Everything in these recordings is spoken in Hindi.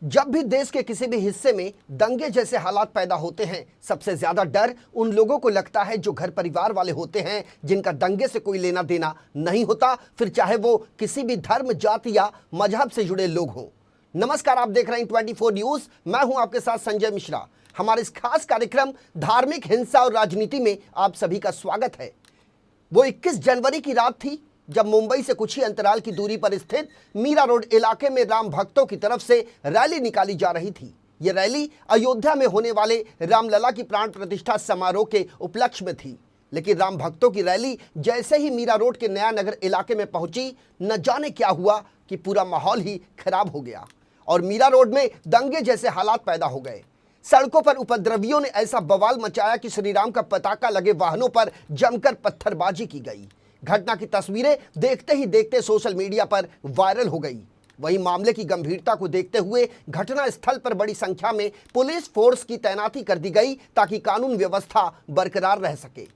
जब भी देश के किसी भी हिस्से में दंगे जैसे हालात पैदा होते हैं, सबसे ज्यादा डर उन लोगों को लगता है जो घर परिवार वाले होते हैं, जिनका दंगे से कोई लेना देना नहीं होता, फिर चाहे वो किसी भी धर्म, जाति या मजहब से जुड़े लोग हों। नमस्कार, आप देख रहे हैं 24 न्यूज। मैं हूं आपके साथ संजय मिश्रा। हमारे इस खास कार्यक्रम धार्मिक हिंसा और राजनीति में आप सभी का स्वागत है। वो 21 जनवरी की रात थी जब मुंबई से कुछ ही अंतराल की दूरी पर स्थित मीरा रोड इलाके में राम भक्तों की तरफ से रैली निकाली जा रही थी। ये रैली अयोध्या में होने वाले रामलला की प्राण प्रतिष्ठा समारोह के उपलक्ष्य में थी, लेकिन राम भक्तों की रैली जैसे ही मीरा रोड के नया नगर इलाके में पहुंची, न जाने क्या हुआ कि पूरा माहौल ही खराब हो गया और मीरा रोड में दंगे जैसे हालात पैदा हो गए। सड़कों पर उपद्रवियों ने ऐसा बवाल मचाया कि श्रीराम का पताका लगे वाहनों पर जमकर पत्थरबाजी की गई। घटना की तस्वीरें देखते ही देखते सोशल मीडिया पर वायरल हो गई। वहीं मामले की गंभीरता को देखते हुए घटना स्थल पर बड़ी संख्या में पुलिस फोर्स की तैनाती कर दी गई ताकि कानून व्यवस्था बरकरार रह सके।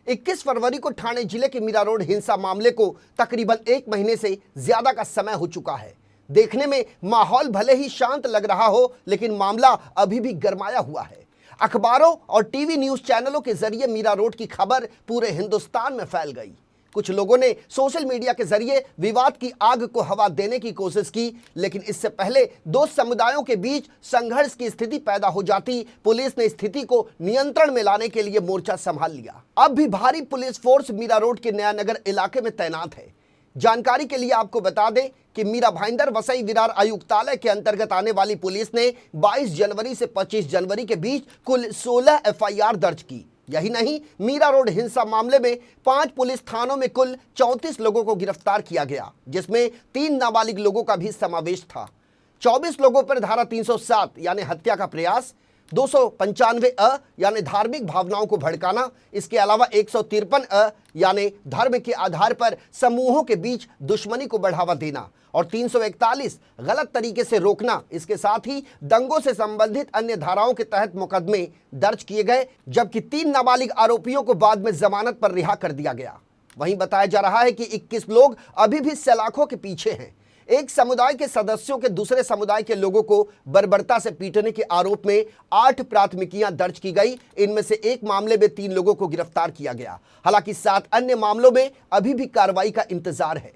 21 फरवरी को ठाणे जिले के मीरा रोड हिंसा मामले को तकरीबन 1 महीने से ज्यादा का समय हो चुका है। देखने में माहौल भले ही शांत लग रहा हो, लेकिन मामला अभी भी गरमाया हुआ है। अखबारों और टीवी न्यूज चैनलों के जरिए मीरा रोड की खबर पूरे हिंदुस्तान में फैल गई। कुछ लोगों ने सोशल मीडिया के जरिए विवाद की आग को हवा देने की कोशिश की, लेकिन इससे पहले दो समुदायों के बीच संघर्ष की स्थिति पैदा हो जाती, पुलिस ने स्थिति को नियंत्रण में लाने के लिए मोर्चा संभाल लिया। अब भी भारी पुलिस फोर्स मीरा रोड के नया नगर इलाके में तैनात है। जानकारी के लिए आपको बता दें कि मीरा भाईंदर वसई विरार आयुक्तालय के अंतर्गत आने वाली पुलिस ने 22 जनवरी से 25 जनवरी के बीच कुल 16 एफआईआर दर्ज की। यही नहीं, मीरा रोड हिंसा मामले में 5 पुलिस थानों में कुल 34 लोगों को गिरफ्तार किया गया, जिसमें 3 नाबालिग लोगों का भी समावेश था। 24 लोगों पर धारा 307 यानी हत्या का प्रयास, 295 अ यानी धार्मिक भावनाओं को भड़काना, इसके अलावा 153 अ यानी धर्म के आधार पर समूहों के बीच दुश्मनी को बढ़ावा देना और 341 गलत तरीके से रोकना। इसके साथ ही दंगों से संबंधित अन्य धाराओं के तहत मुकदमे दर्ज किए गए, जबकि 3 नाबालिग आरोपियों को बाद में जमानत पर रिहा कर दिया गया। वहीं बताया जा रहा है कि 21 लोग अभी भी सलाखों के पीछे हैं। एक समुदाय के सदस्यों के दूसरे समुदाय के लोगों को बर्बरता से पीटने के आरोप में 8 प्राथमिकियां दर्ज की गई। इनमें से एक मामले में 3 लोगों को गिरफ्तार किया गया। हालांकि 7 अन्य मामलों में अभी भी कार्रवाई का इंतजार है।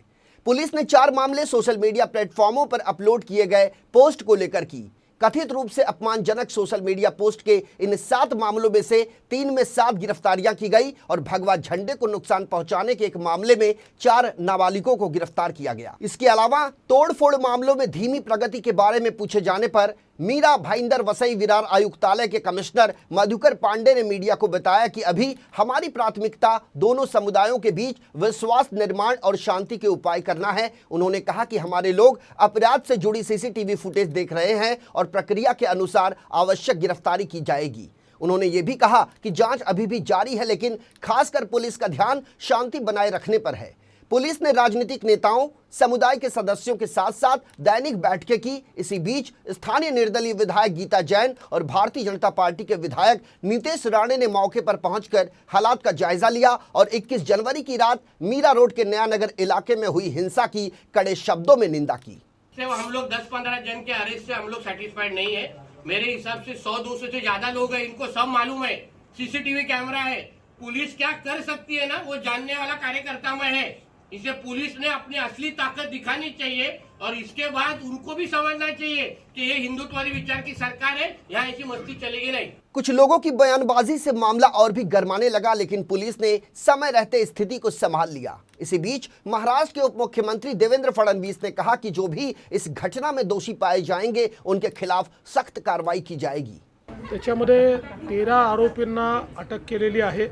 पुलिस ने 4 मामले सोशल मीडिया प्लेटफॉर्मों पर अपलोड किए गए पोस्ट को लेकर की। कथित रूप से अपमानजनक सोशल मीडिया पोस्ट के इन 7 मामलों में से 3 में 7 गिरफ्तारियां की गई और भगवा झंडे को नुकसान पहुंचाने के एक मामले में 4 नाबालिगों को गिरफ्तार किया गया। इसके अलावा तोड़फोड़ मामलों में धीमी प्रगति के बारे में पूछे जाने पर मीरा भाईंदर वसई विरार आयुक्तालय के कमिश्नर मधुकर पांडे ने मीडिया को बताया कि अभी हमारी प्राथमिकता दोनों समुदायों के बीच विश्वास निर्माण और शांति के उपाय करना है। उन्होंने कहा कि हमारे लोग अपराध से जुड़ी सीसीटीवी फुटेज देख रहे हैं और प्रक्रिया के अनुसार आवश्यक गिरफ्तारी की जाएगी। उन्होंने ये भी कहा कि जांच अभी भी जारी है, लेकिन खासकर पुलिस का ध्यान शांति बनाए रखने पर है। पुलिस ने राजनीतिक नेताओं, समुदाय के सदस्यों के साथ साथ दैनिक बैठकें की। इसी बीच स्थानीय निर्दलीय विधायक गीता जैन और भारतीय जनता पार्टी के विधायक नीतेश राणे ने मौके पर पहुंचकर हालात का जायजा लिया और 21 जनवरी की रात मीरा रोड के नया नगर इलाके में हुई हिंसा की कड़े शब्दों में निंदा की। हम लोग 10-15 जन के अरेस्ट से हम लोग सेटिस्फाइड नहीं है। मेरे हिसाब से 100-200 से ज्यादा लोग हैं, इनको सब मालूम है, सीसीटीवी कैमरा है। पुलिस क्या कर सकती है ना, वो जानने वाला कार्यकर्ता में है। इसे पुलिस ने अपनी असली ताकत दिखानी चाहिए और इसके बाद उनको भी समझना चाहिए कि ये हिंदुत्ववादी विचार की सरकार है, यहाँ ऐसी मस्ती चलेगी नहीं। कुछ लोगों की बयानबाजी से मामला और भी गरमाने लगा, लेकिन पुलिस ने समय रहते स्थिति को संभाल लिया। इसी बीच महाराष्ट्र के उप मुख्यमंत्री देवेंद्र फडणवीस ने कहा कि जो भी इस घटना में दोषी पाए जाएंगे उनके खिलाफ सख्त कार्रवाई की जाएगी। त्याच्यामध्ये 13 आरोपींना अटक केलेली आहे।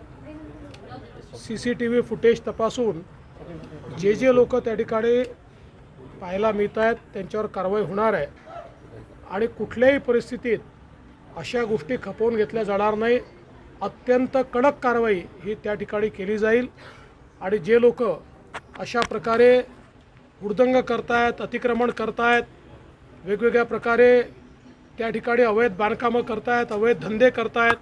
सीसीटीव्ही फुटेज तपासून जे लोक त्या ठिकाणी पाहायला मिळत आहेत त्यांच्यावर कारवाई होणार आहे आणि कुठल्याही परिस्थितीत अशा गोष्टी खपवून घेतल्या जाणार नाही। अत्यंत कडक कारवाई ही त्या ठिकाणी केली जाईल आणि जे लोक अशा प्रकारे उर्दंग करतायत, अतिक्रमण करतायत, वेगवेगळ्या प्रकारे त्या ठिकाणी अवैध बांधकामं करतायत, अवैध धंदे करतायत,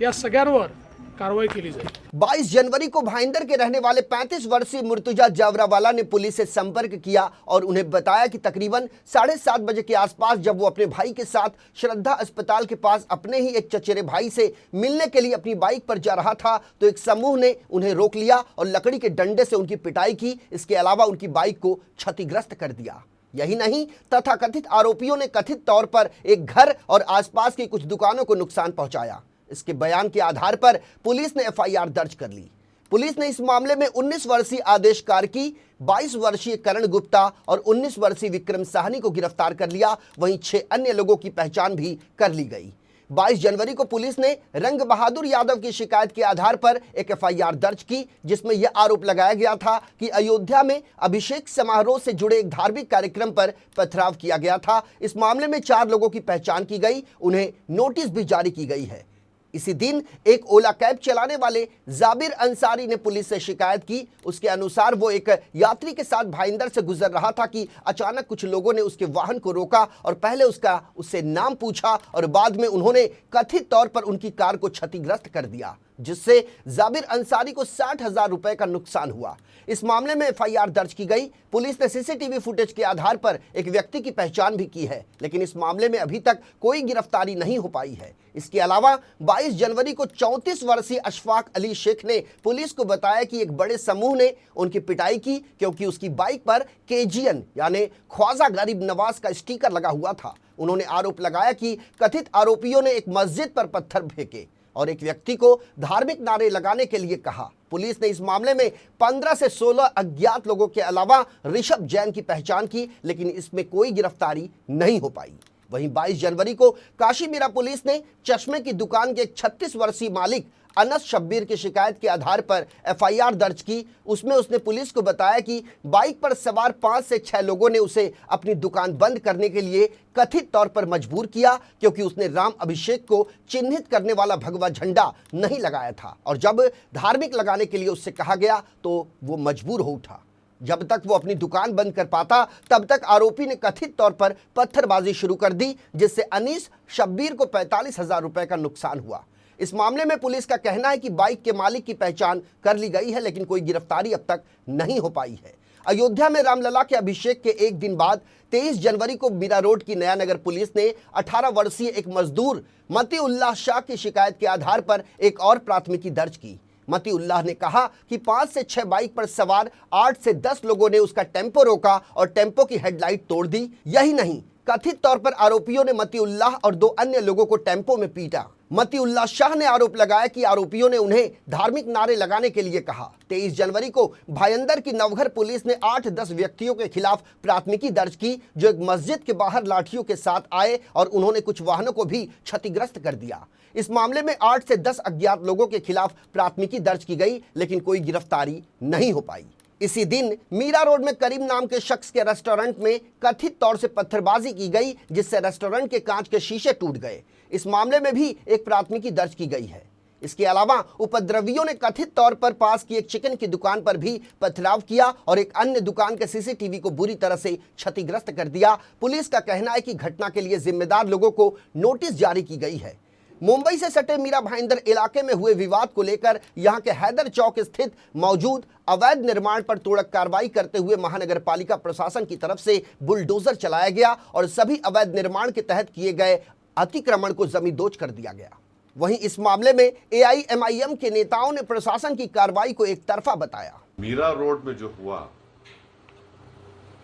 या सगळ्यांवर कारवाई केली जाईल. 22 जनवरी को भाईंदर के रहने वाले 35 वर्षीय मुर्तुजा जावरावाला ने पुलिस से संपर्क किया और उन्हें बताया कि तकरीबन 7:30 बजे के आसपास जब वो अपने भाई के साथ श्रद्धा अस्पताल के पास अपने ही एक चचेरे भाई से मिलने के लिए अपनी बाइक पर जा रहा था तो एक समूह ने उन्हें रोक लिया और लकड़ी के डंडे से उनकी पिटाई की. इसके अलावा उनकी बाइक को क्षतिग्रस्त कर दिया. यही नहीं, तथाकथित आरोपियों ने कथित तौर पर एक घर और आसपास की कुछ दुकानों को नुकसान पहुंचाया. इसके बयान के आधार पर पुलिस ने एफआईआर दर्ज कर ली. पुलिस ने इस मामले में 19 वर्षीय आदेश कार्की, 22 वर्षीय करण गुप्ता और 19 वर्षीय विक्रम साहनी को गिरफ्तार कर लिया. वहीं 6 अन्य लोगों की पहचान भी कर ली गई. 22 जनवरी को पुलिस ने रंग बहादुर यादव की शिकायत के आधार पर एक एफआईआर दर्ज की जिसमें यह आरोप लगाया गया था कि अयोध्या में अभिषेक समारोह से जुड़े एक धार्मिक कार्यक्रम पर पथराव किया गया था. इस मामले में 4 लोगों की पहचान की गई. उन्हें नोटिस भी जारी की गई है. इसी दिन एक ओला कैब चलाने वाले जाबिर अंसारी ने पुलिस से शिकायत की. उसके अनुसार वो एक यात्री के साथ भाईंदर से गुजर रहा था कि अचानक कुछ लोगों ने उसके वाहन को रोका और पहले उससे नाम पूछा और बाद में उन्होंने कथित तौर पर उनकी कार को क्षतिग्रस्त कर दिया जिससे जाबिर अंसारी को 60,000 रुपए का नुकसान हुआ. इस मामले में एफआईआर दर्ज की गई. पुलिस ने सीसीटीवी फुटेज के आधार पर एक व्यक्ति की पहचान भी की है लेकिन इस मामले में अभी तक कोई गिरफ्तारी नहीं हो पाई है. इसके अलावा 22 जनवरी को 34 वर्षीय अशफाक अली शेख ने पुलिस को बताया कि एक बड़े समूह ने उनकी पिटाई की क्योंकि उसकी बाइक पर केजीएन यानी ख्वाजा गरीब नवाज का स्टिकर लगा हुआ था. उन्होंने आरोप लगाया कि कथित आरोपियों ने एक मस्जिद पर पत्थर फेंके और एक व्यक्ति को धार्मिक नारे लगाने के लिए कहा. पुलिस ने इस मामले में 15 से 16 अज्ञात लोगों के अलावा ऋषभ जैन की पहचान की लेकिन इसमें कोई गिरफ्तारी नहीं हो पाई. वहीं 22 जनवरी को काशीमीरा पुलिस ने चश्मे की दुकान के 36 वर्षीय मालिक अनस शब्बीर की शिकायत के आधार पर एफआईआर दर्ज की. उसमें उसने पुलिस को बताया कि बाइक पर सवार 5 से 6 लोगों ने उसे अपनी दुकान बंद करने के लिए कथित तौर पर मजबूर किया क्योंकि उसने राम अभिषेक को चिन्हित करने वाला भगवा झंडा नहीं लगाया था और जब धार्मिक लगाने के लिए उससे कहा गया तो वो मजबूर हो उठा. जब तक वो अपनी दुकान बंद कर पाता तब तक आरोपी ने कथित तौर पर पत्थरबाजी शुरू कर दी जिससे अनीस शब्बीर को 45,000 रुपए का नुकसान हुआ. इस मामले में पुलिस का कहना है कि बाइक के मालिक की पहचान कर ली गई है लेकिन कोई गिरफ्तारी अब तक नहीं हो पाई है. अयोध्या में रामलला के अभिषेक के एक दिन बाद 23 जनवरी को मीरा रोड की नया नगर पुलिस ने 18 वर्षीय एक मजदूर मती उल्लाह शाह की शिकायत के आधार पर एक और प्राथमिकी दर्ज की. मती उल्लाह ने कहा कि 5 से 6 बाइक पर सवार 8 से 10 लोगों ने उसका टेम्पो रोका और टेम्पो की हेडलाइट तोड़ दी. यही नहीं, कथित तौर पर आरोपियों ने मती उल्लाह और 2 अन्य लोगों को टेम्पो में पीटा. मती उल्लाह शाह ने आरोप लगाया कि आरोपियों ने उन्हें धार्मिक नारे लगाने के लिए कहा. 23 जनवरी को भाईंदर की नवघर पुलिस ने 8-10 व्यक्तियों के खिलाफ प्राथमिकी दर्ज की जो एक मस्जिद के बाहर लाठियों के साथ आए और उन्होंने कुछ वाहनों को भी क्षतिग्रस्त कर दिया. इस मामले में 8 से 10 अज्ञात लोगों के खिलाफ प्राथमिकी दर्ज की गई लेकिन कोई गिरफ्तारी नहीं हो पाई. इसी दिन मीरा रोड में करीम नाम के शख्स के रेस्टोरेंट में कथित तौर से पत्थरबाजी की गई जिससे रेस्टोरेंट के कांच के शीशे टूट गए. इस मामले में भी एक प्राथमिकी दर्ज की गई है. इसके अलावा उपद्रवियों ने कथित तौर पर पास की एक चिकन की दुकान पर भी पथराव किया और एक अन्य दुकान के सीसीटीवी को बुरी तरह से क्षतिग्रस्त कर दिया. पुलिस का कहना है कि घटना के लिए जिम्मेदार लोगों को नोटिस जारी की गई है. मुंबई से सटे मीरा भाईंदर इलाके में हुए विवाद को लेकर यहां के हैदर चौक स्थित मौजूद अवैध निर्माण पर तोड़क कार्रवाई करते हुए महानगर पालिका प्रशासन की तरफ से बुलडोजर चलाया गया और सभी अवैध निर्माण के तहत किए गए अतिक्रमण को जमींदोज कर दिया गया. वहीं इस मामले में एआईएमआईएम के नेताओं ने प्रशासन की कार्रवाई को एक तरफा बताया. मीरा रोड में जो हुआ,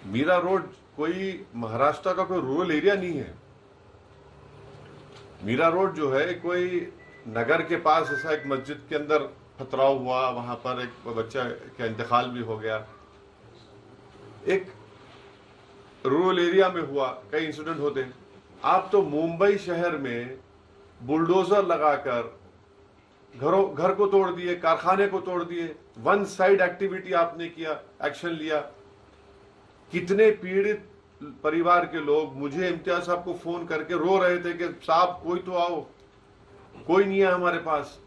मीरा रोड कोई महाराष्ट्र का कोई रूरल एरिया नहीं है. मीरा रोड जो है कोई नगर के पास ऐसा एक मस्जिद के अंदर पथराव हुआ, वहां पर एक बच्चा का इंतकाल भी हो गया. एक रूरल एरिया में हुआ, कई इंसिडेंट होते हैं. आप तो मुंबई शहर में बुलडोजर लगाकर घर को तोड़ दिए, कारखाने को तोड़ दिए. वन साइड एक्टिविटी आपने किया, एक्शन लिया. कितने पीड़ित परिवार के लोग मुझे इम्तियाज साहब को फोन करके रो रहे थे कि साहब कोई तो आओ, कोई नहीं है हमारे पास.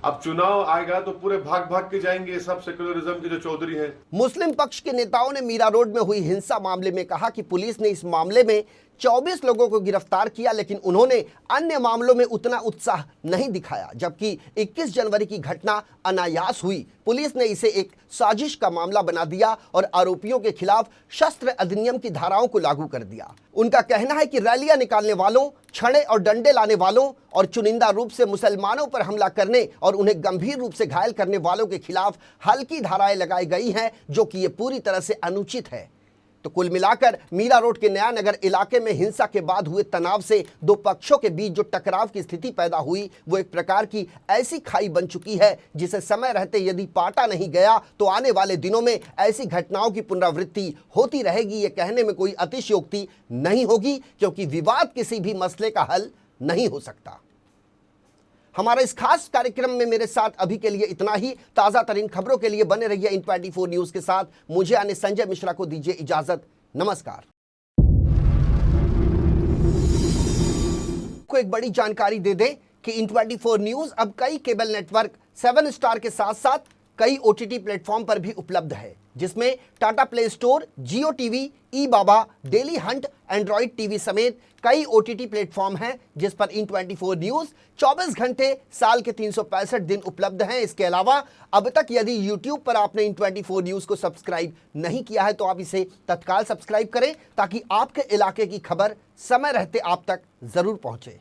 अब चुनाव आएगा तो पूरे भाग भाग के जाएंगे सब सेक्युलरिज्म के जो चौधरी हैं। मुस्लिम पक्ष के नेताओं ने मीरा रोड में हुई हिंसा मामले में कहा कि पुलिस ने इस मामले में 24 लोगों को गिरफ्तार किया, लेकिन उन्होंने अन्य मामलों में उतना उत्साह नहीं दिखाया। जबकि 21 जनवरी की घटना अनायास हुई, पुलिस ने इसे एक साजिश का मामला बना दिया और आरोपियों के खिलाफ शस्त्र अधिनियम की धाराओं को लागू कर दिया। उनका कहना है कि रैलियां निकालने वालों, छड़े और डंडे लाने वालों और चुनिंदा रूप से मुसलमानों पर हमला करने और उन्हें गंभीर रूप से घायल करने वालों के खिलाफ हल्की धाराएं लगाई गई हैं, जो कि ये पूरी तरह से अनुचित है। तो कुल मिलाकर मीरा रोड के नया नगर इलाके में हिंसा के बाद हुए तनाव से दो पक्षों के बीच जो टकराव की स्थिति पैदा हुई, वो एक प्रकार की ऐसी खाई बन चुकी है जिसे समय रहते यदि पाटा नहीं गया तो आने वाले दिनों में ऐसी घटनाओं की पुनरावृत्ति होती रहेगी। ये कहने में कोई अतिशयोक्ति नहीं होगी, क्योंकि विवाद किसी भी मसले का हल नहीं हो सकता। हमारे इस खास कार्यक्रम में मेरे साथ अभी के लिए इतना ही। ताज़ा तरीन खबरों के लिए बने रहिए इन 24 न्यूज़ के साथ। मुझे यानी संजय मिश्रा को दीजिए इजाजत। नमस्कार। को एक बड़ी जानकारी दे दें कि इन 24 न्यूज़ अब कई केबल नेटवर्क 7 स्टार के साथ साथ कई OTT प्लेटफॉर्म पर भी उपलब्ध है, जिसमें टाटा प्ले स्टोर, जियो टीवी, ई बाबा, डेली हंट, एंड्रॉइड टीवी समेत कई OTT प्लेटफॉर्म हैं जिस पर इन 24 न्यूज़ 24 घंटे साल के 365 दिन उपलब्ध हैं। इसके अलावा अब तक यदि YouTube पर आपने इन 24 न्यूज़ को सब्सक्राइब नहीं किया है तो आप इसे तत्काल सब्सक्राइब करें, ताकि आपके इलाके की खबर समय रहते आप तक जरूर पहुंचे।